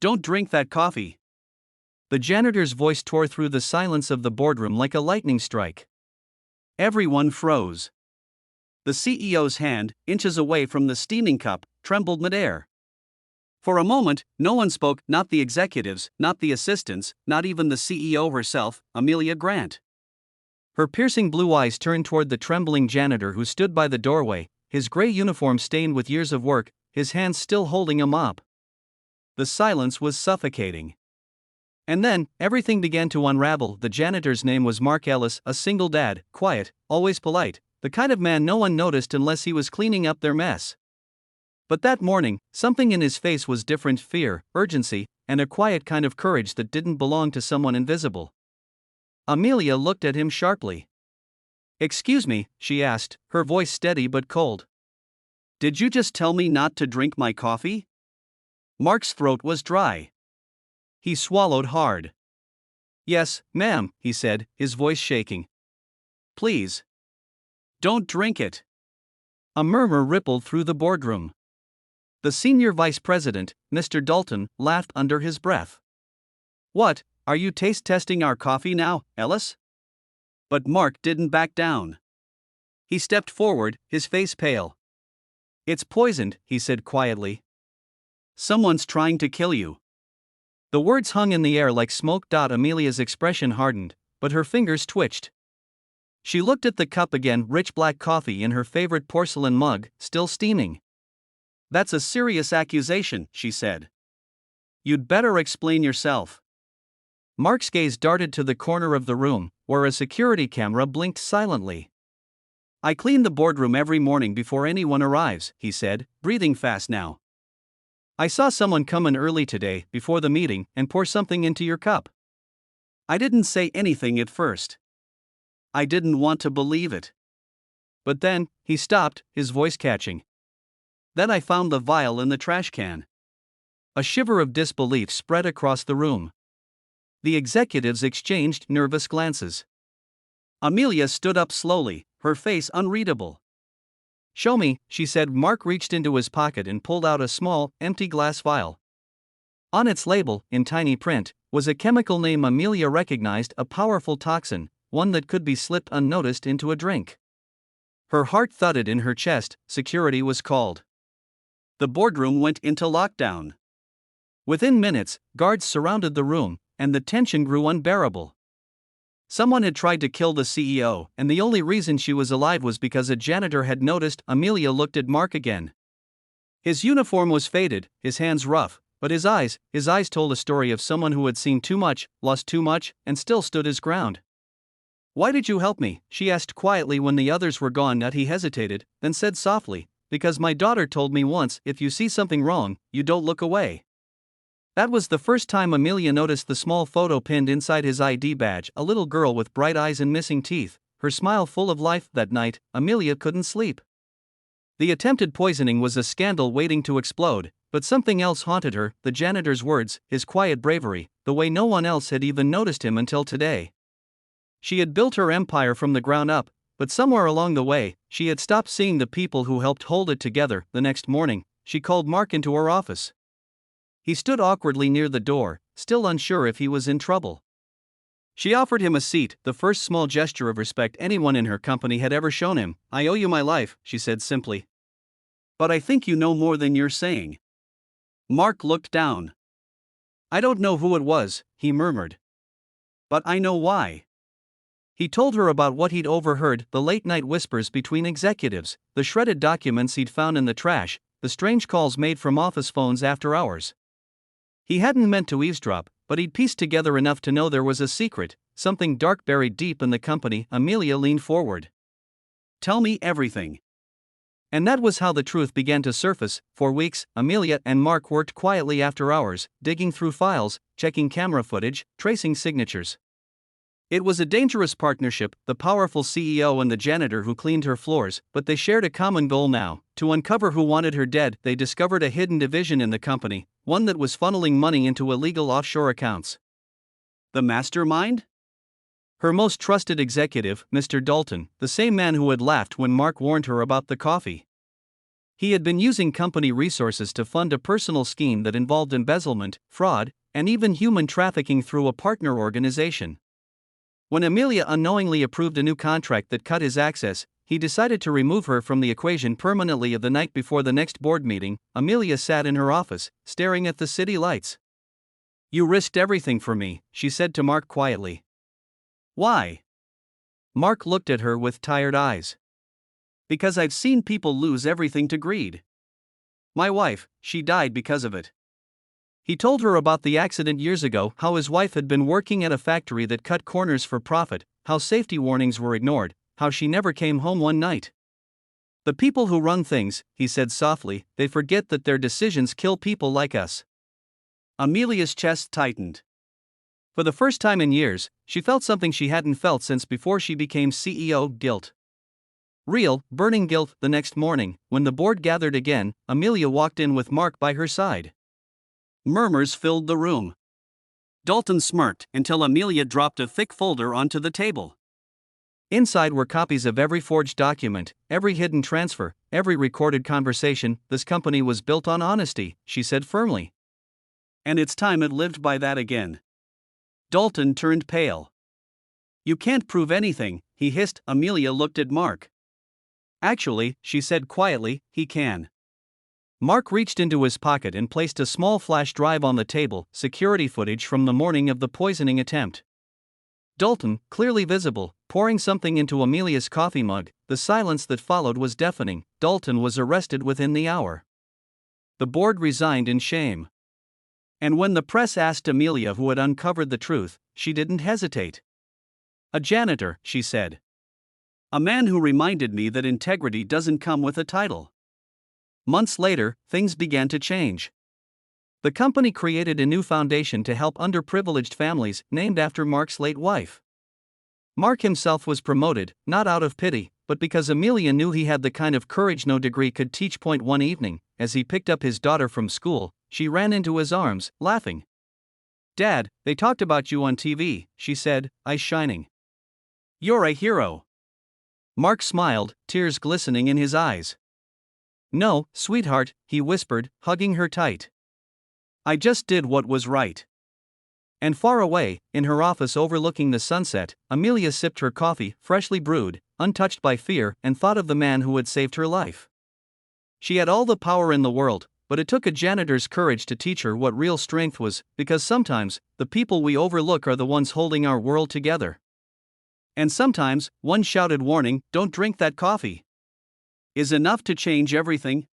Don't drink that coffee. The janitor's voice tore through the silence of the boardroom like a lightning strike. Everyone froze. The CEO's hand, inches away from the steaming cup, trembled midair. For a moment, no one spoke, not the executives, not the assistants, not even the CEO herself, Amelia Grant. Her piercing blue eyes turned toward the trembling janitor who stood by the doorway, his gray uniform stained with years of work, his hands still holding a mop. The silence was suffocating. And then, everything began to unravel. The janitor's name was Mark Ellis, a single dad, quiet, always polite, the kind of man no one noticed unless he was cleaning up their mess. But that morning, something in his face was different: fear, urgency, and a quiet kind of courage that didn't belong to someone invisible. Amelia looked at him sharply. "Excuse me," she asked, her voice steady but cold. "Did you just tell me not to drink my coffee?" Mark's throat was dry. He swallowed hard. "Yes, ma'am," he said, his voice shaking. "Please. Don't drink it." A murmur rippled through the boardroom. The senior vice president, Mr. Dalton, laughed under his breath. "What, are you taste testing our coffee now, Ellis?" But Mark didn't back down. He stepped forward, his face pale. "It's poisoned," he said quietly. "Someone's trying to kill you." The words hung in the air like smoke. Amelia's expression hardened, but her fingers twitched. She looked at the cup again, rich black coffee in her favorite porcelain mug, still steaming. "That's a serious accusation," she said. "You'd better explain yourself." Mark's gaze darted to the corner of the room, where a security camera blinked silently. "I clean the boardroom every morning before anyone arrives," he said, breathing fast now. "I saw someone come in early today, before the meeting, and pour something into your cup. I didn't say anything at first. I didn't want to believe it. But then," he stopped, his voice catching. "Then I found the vial in the trash can." A shiver of disbelief spread across the room. The executives exchanged nervous glances. Amelia stood up slowly, her face unreadable. "Show me," she said. Mark reached into his pocket and pulled out a small, empty glass vial. On its label, in tiny print, was a chemical name Amelia recognized: a powerful toxin, one that could be slipped unnoticed into a drink. Her heart thudded in her chest. Security was called. The boardroom went into lockdown. Within minutes, guards surrounded the room, and the tension grew unbearable. Someone had tried to kill the CEO, and the only reason she was alive was because a janitor had noticed. Amelia looked at Mark again. His uniform was faded, his hands rough, but his eyes told a story of someone who had seen too much, lost too much, and still stood his ground. "Why did you help me?" she asked quietly when the others were gone. He hesitated, then said softly, "Because my daughter told me once, if you see something wrong, you don't look away." That was the first time Amelia noticed the small photo pinned inside his ID badge: a little girl with bright eyes and missing teeth, her smile full of life. That night, Amelia couldn't sleep. The attempted poisoning was a scandal waiting to explode, but something else haunted her: the janitor's words, his quiet bravery, the way no one else had even noticed him until today. She had built her empire from the ground up, but somewhere along the way, she had stopped seeing the people who helped hold it together. The next morning, she called Mark into her office. He stood awkwardly near the door, still unsure if he was in trouble. She offered him a seat, the first small gesture of respect anyone in her company had ever shown him. "I owe you my life," she said simply. "But I think you know more than you're saying." Mark looked down. "I don't know who it was," he murmured. "But I know why." He told her about what he'd overheard: the late-night whispers between executives, the shredded documents he'd found in the trash, the strange calls made from office phones after hours. He hadn't meant to eavesdrop, but he'd pieced together enough to know there was a secret, something dark buried deep in the company. Amelia leaned forward. "Tell me everything." And that was how the truth began to surface. For weeks, Amelia and Mark worked quietly after hours, digging through files, checking camera footage, tracing signatures. It was a dangerous partnership, the powerful CEO and the janitor who cleaned her floors, but they shared a common goal now: to uncover who wanted her dead. They discovered a hidden division in the company, one that was funneling money into illegal offshore accounts. The mastermind? Her most trusted executive, Mr. Dalton, the same man who had laughed when Mark warned her about the coffee. He had been using company resources to fund a personal scheme that involved embezzlement, fraud, and even human trafficking through a partner organization. When Amelia unknowingly approved a new contract that cut his access, he decided to remove her from the equation permanently. The night before the next board meeting, Amelia sat in her office, staring at the city lights. "You risked everything for me," she said to Mark quietly. "Why?" Mark looked at her with tired eyes. "Because I've seen people lose everything to greed. My wife, she died because of it." He told her about the accident years ago, how his wife had been working at a factory that cut corners for profit, how safety warnings were ignored, how she never came home one night. "The people who run things," he said softly, "they forget that their decisions kill people like us." Amelia's chest tightened. For the first time in years, she felt something she hadn't felt since before she became CEO: guilt. Real, burning guilt. The next morning, when the board gathered again, Amelia walked in with Mark by her side. Murmurs filled the room. Dalton smirked until Amelia dropped a thick folder onto the table. Inside were copies of every forged document, every hidden transfer, every recorded conversation. "This company was built on honesty," she said firmly. "And it's time it lived by that again." Dalton turned pale. "You can't prove anything," he hissed. Amelia looked at Mark. "Actually," she said quietly, "he can." Mark reached into his pocket and placed a small flash drive on the table, security footage from the morning of the poisoning attempt. Dalton, clearly visible, pouring something into Amelia's coffee mug. The silence that followed was deafening. Dalton was arrested within the hour. The board resigned in shame. And when the press asked Amelia who had uncovered the truth, she didn't hesitate. "A janitor," she said. "A man who reminded me that integrity doesn't come with a title." Months later, things began to change. The company created a new foundation to help underprivileged families, named after Mark's late wife. Mark himself was promoted, not out of pity, but because Amelia knew he had the kind of courage no degree could teach. One evening, as he picked up his daughter from school, she ran into his arms, laughing. "Dad, they talked about you on TV," she said, eyes shining. "You're a hero." Mark smiled, tears glistening in his eyes. "No, sweetheart," he whispered, hugging her tight. "I just did what was right." And far away, in her office overlooking the sunset, Amelia sipped her coffee, freshly brewed, untouched by fear, and thought of the man who had saved her life. She had all the power in the world, but it took a janitor's courage to teach her what real strength was, because sometimes, the people we overlook are the ones holding our world together. And sometimes, one shouted warning, "Don't drink that coffee," is enough to change everything.